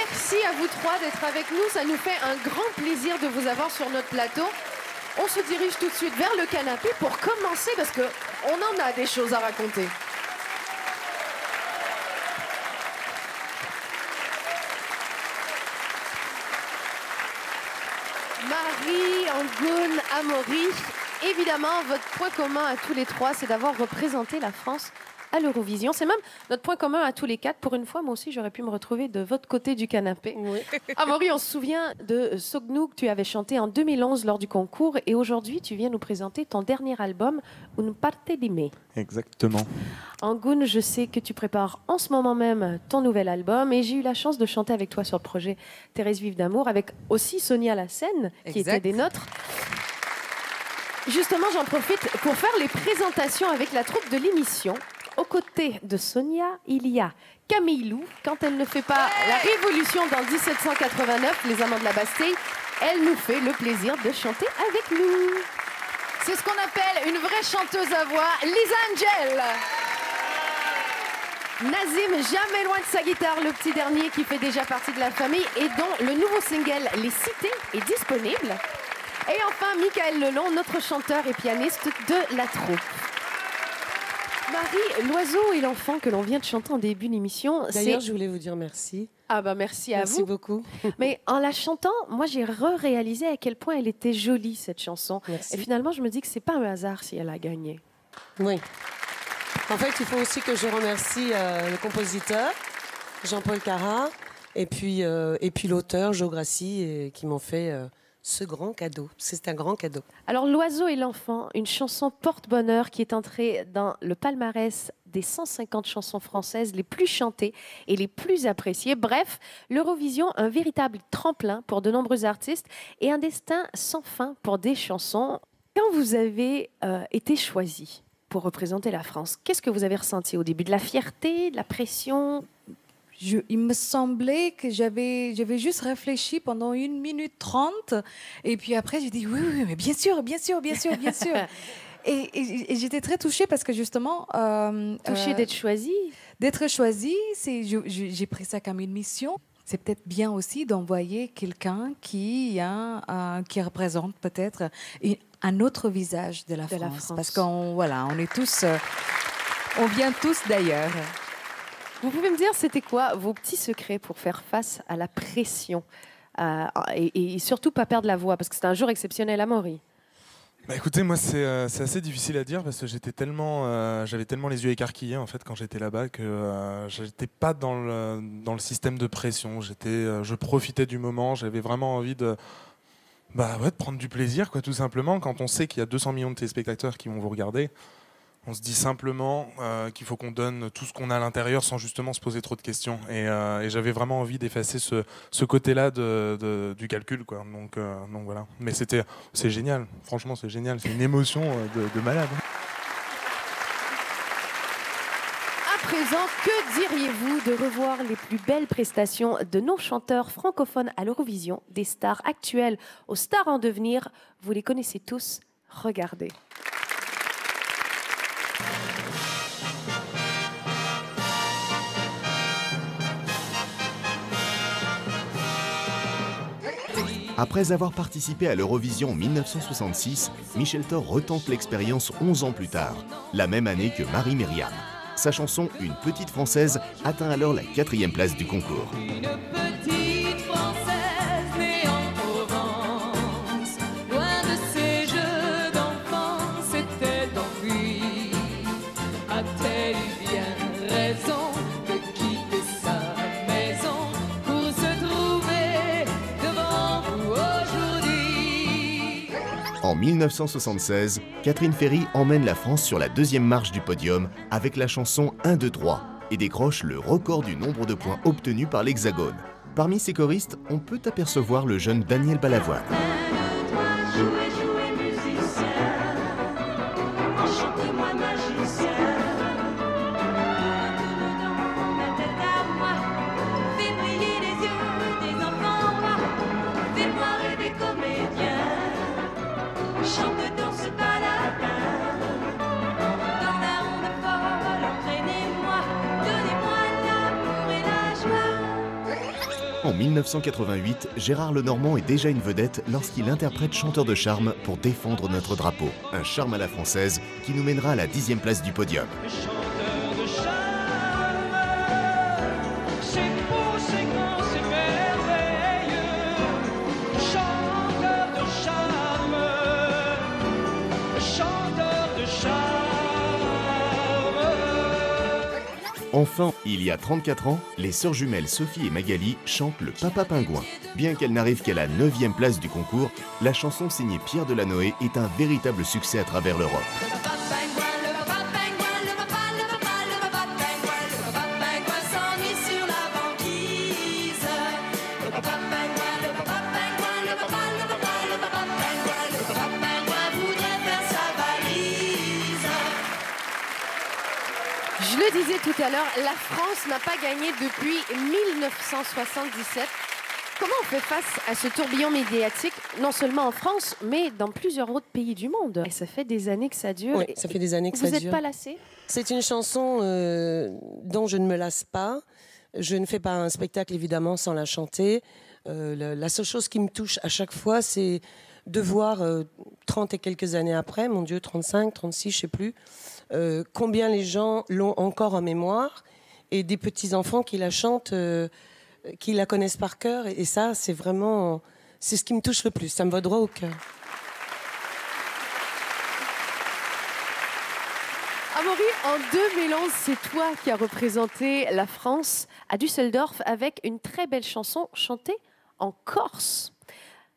Merci à vous trois d'être avec nous. Ça nous fait un grand plaisir de vous avoir sur notre plateau. On se dirige tout de suite vers le canapé pour commencer parce qu'on en a des choses à raconter. Marie, Angoune, Amaury, évidemment, votre point commun à tous les trois, c'est d'avoir représenté la France à l'Eurovision. C'est même notre point commun à tous les quatre. Pour une fois, moi aussi, j'aurais pu me retrouver de votre côté du canapé. Oui. Amaury, on se souvient de Sognou que tu avais chanté en 2011 lors du concours. Et aujourd'hui, tu viens nous présenter ton dernier album, Un parte di me. Exactement. Angoune, je sais que tu prépares en ce moment même ton nouvel album. Et j'ai eu la chance de chanter avec toi sur le projet Thérèse Vive d'amour, avec aussi Sonia Lassène, qui était des nôtres. Justement, j'en profite pour faire les présentations avec la troupe de l'émission. Aux côtés de Sonia, il y a Camille Lou. Quand elle ne fait pas la révolution dans 1789, les amants de la Bastille, elle nous fait le plaisir de chanter avec nous. C'est ce qu'on appelle une vraie chanteuse à voix, Lisa Angel. Nazim, jamais loin de sa guitare, le petit dernier qui fait déjà partie de la famille et dont le nouveau single Les Cités est disponible. Et enfin, Michael Lelon, notre chanteur et pianiste de la troupe. Marie, l'oiseau et l'enfant que l'on vient de chanter en début d'émission. D'ailleurs, je voulais vous dire merci. Ah bah merci à vous. Merci beaucoup. Mais en la chantant, moi j'ai réalisé à quel point elle était jolie cette chanson. Merci. Et finalement, je me dis que c'est pas un hasard si elle a gagné. Oui. En fait, il faut aussi que je remercie le compositeur, Jean-Paul Cara, et puis l'auteur, Jo Grassi, qui m'ont fait ce grand cadeau. C'est un grand cadeau. Alors, L'oiseau et l'enfant, une chanson porte-bonheur qui est entrée dans le palmarès des 150 chansons françaises les plus chantées et les plus appréciées. Bref, l'Eurovision, un véritable tremplin pour de nombreux artistes et un destin sans fin pour des chansons. Quand vous avez été choisi pour représenter la France, qu'est-ce que vous avez ressenti au début? De la fierté, de la pression? Il me semblait que j'avais juste réfléchi pendant 1 minute 30 et puis après j'ai dit oui, mais bien sûr. Et j'étais très touchée parce que justement... touchée d'être choisie? D'être choisie, j'ai pris ça comme une mission. C'est peut-être bien aussi d'envoyer quelqu'un qui représente peut-être un autre visage de la France. Parce qu'on est tous... on vient tous d'ailleurs. Vous pouvez me dire, c'était quoi vos petits secrets pour faire face à la pression et surtout pas perdre la voix? Parce que c'était un jour exceptionnel à Amaury. Bah écoutez, moi c'est assez difficile à dire parce que j'avais tellement les yeux écarquillés en fait quand j'étais là-bas que j'étais pas dans le système de pression. Je profitais du moment, j'avais vraiment envie de prendre du plaisir quoi, tout simplement. Quand on sait qu'il y a 200 millions de téléspectateurs qui vont vous regarder, on se dit simplement qu'il faut qu'on donne tout ce qu'on a à l'intérieur sans justement se poser trop de questions. Et j'avais vraiment envie d'effacer ce côté-là du calcul, quoi. Donc voilà. Mais c'est génial. Franchement, c'est génial. C'est une émotion de malade. À présent, que diriez-vous de revoir les plus belles prestations de nos chanteurs francophones à l'Eurovision, des stars actuelles aux stars en devenir? Vous les connaissez tous. Regardez. Après avoir participé à l'Eurovision en 1966, Michel Thor retente l'expérience 11 ans plus tard, la même année que Marie-Myriam. Sa chanson « Une petite française » atteint alors la 4e place du concours. Une petite française née en Provence, loin de ces jeux d'enfance, c'était envie. A-t-elle bien raison de quitter sa maison pour se trouver devant vous aujourd'hui? En 1976, Catherine Ferry emmène la France sur la 2e marche du podium avec la chanson 1, 2, 3 et décroche le record du nombre de points obtenus par l'Hexagone. Parmi ses choristes, on peut apercevoir le jeune Daniel Balavoine. En en 1988, Gérard Lenormand est déjà une vedette lorsqu'il interprète Chanteur de charme pour défendre notre drapeau. Un charme à la française qui nous mènera à la 10e place du podium. Chanteur de charme, c'est beau, c'est grand, c'est merveilleux. Chanteur de charme, chanteur de charme. Enfin, il y a 34 ans, les sœurs jumelles Sophie et Magali chantent le Papa Pingouin. Bien qu'elle n'arrive qu'à la 9e place du concours, la chanson signée Pierre Delanoë est un véritable succès à travers l'Europe. Le papa pingouin, le papa pingouin, le papa, le papa, le papa pingouin, le papa pingouin s'ennuie sur la banquise. Le papa pingouin, le papa pingouin, le papa, le papa, le papa pingouin, le papa pingouin voudrait faire sa valise. Je le disais tout à l'heure, la France n'a pas gagné depuis 1977. Comment on fait face à ce tourbillon médiatique, non seulement en France, mais dans plusieurs autres pays du monde? Et ça fait des années que ça dure. Oui, ça fait des années que ça Vous dure. n'êtes pas lassé? C'est une chanson dont je ne me lasse pas. Je ne fais pas un spectacle, évidemment, sans la chanter. La seule chose qui me touche à chaque fois, c'est de voir 30 et quelques années après, mon Dieu, 35, 36, je ne sais plus, combien les gens l'ont encore en mémoire et des petits-enfants qui la chantent, qui la connaissent par cœur. Et ça, c'est vraiment... C'est ce qui me touche le plus. Ça me va droit au cœur. Amaury, en 2011, c'est toi qui as représenté la France à Düsseldorf avec une très belle chanson chantée en Corse.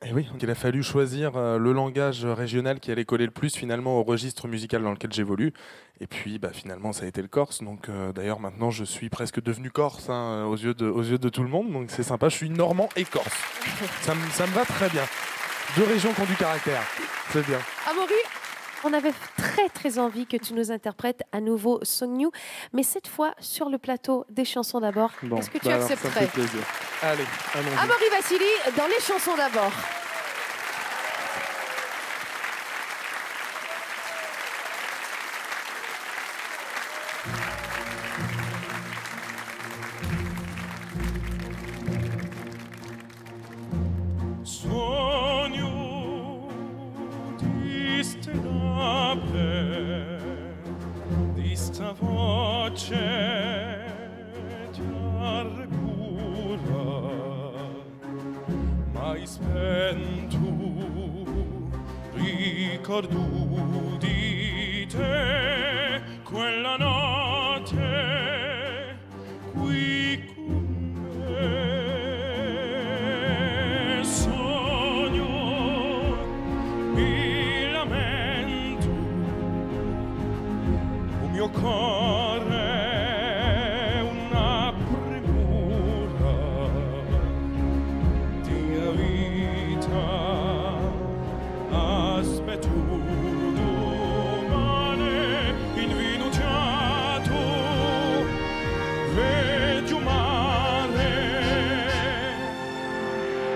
Et oui, donc il a fallu choisir le langage régional qui allait coller le plus finalement au registre musical dans lequel j'évolue. Et puis finalement ça a été le corse. Donc d'ailleurs maintenant je suis presque devenu corse aux yeux de tout le monde. Donc c'est sympa, je suis normand et corse. ça me va très bien. Deux régions qui ont du caractère, c'est bien. Amaury, on avait très très envie que tu nous interprètes à nouveau Song New, mais cette fois sur le plateau des chansons d'abord. Bon, Est-ce que tu alors, ça me accepterais? fait plaisir. Allez, allons-y. Amaury Vassili dans les chansons d'abord. Sogno di stella di sta voce ti arrecura, mai spento ricordo di te quella notte qui con me. Sogno, mi lamento, un mio cuore una premura di vita, aspetto domani invinucciato, veggio mare,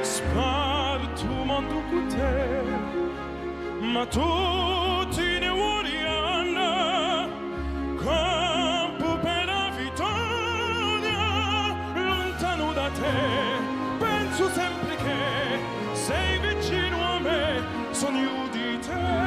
sparto mondo con te, ma tutti ne vogliono campo per la vittoria, lontano da te, penso sempre che sei vicino a me, sogno di te.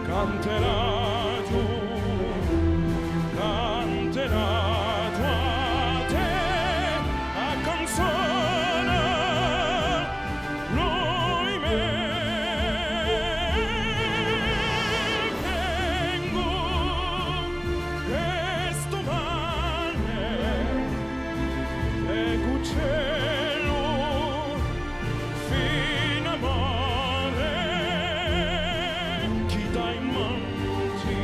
Canterà giù, canterà giù a te, a canzone, noi me vengo, questo mare, e cielo, fino a mare, chi dà in monti,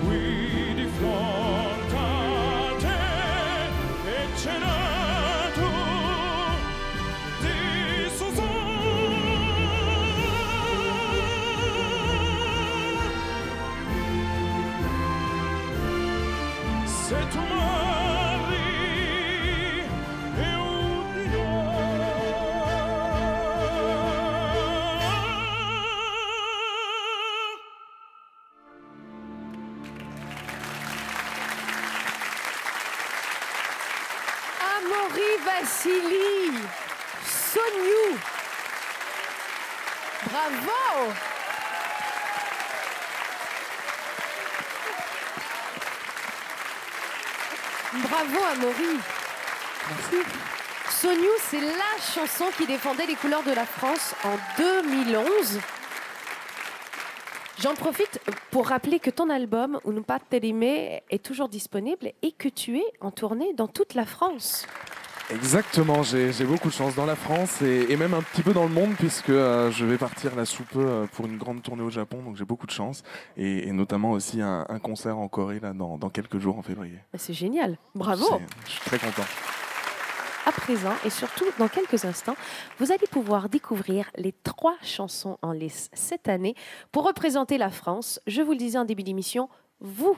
qui di fronte a te, e cenato di se tu morri io Amaury Vassili, Soniou. Bravo. Bravo Amaury. Merci. Soniou, c'est la chanson qui défendait les couleurs de la France en 2011. J'en profite pour rappeler que ton album, Un pas Terimé, est toujours disponible et que tu es en tournée dans toute la France. Exactement, j'ai beaucoup de chance dans la France et même un petit peu dans le monde puisque je vais partir là sous peu pour une grande tournée au Japon, donc j'ai beaucoup de chance et notamment aussi un concert en Corée là, dans quelques jours en février. C'est génial, bravo. Je suis très content. À présent et surtout dans quelques instants, vous allez pouvoir découvrir les 3 chansons en lice cette année pour représenter la France. Je vous le disais en début d'émission, vous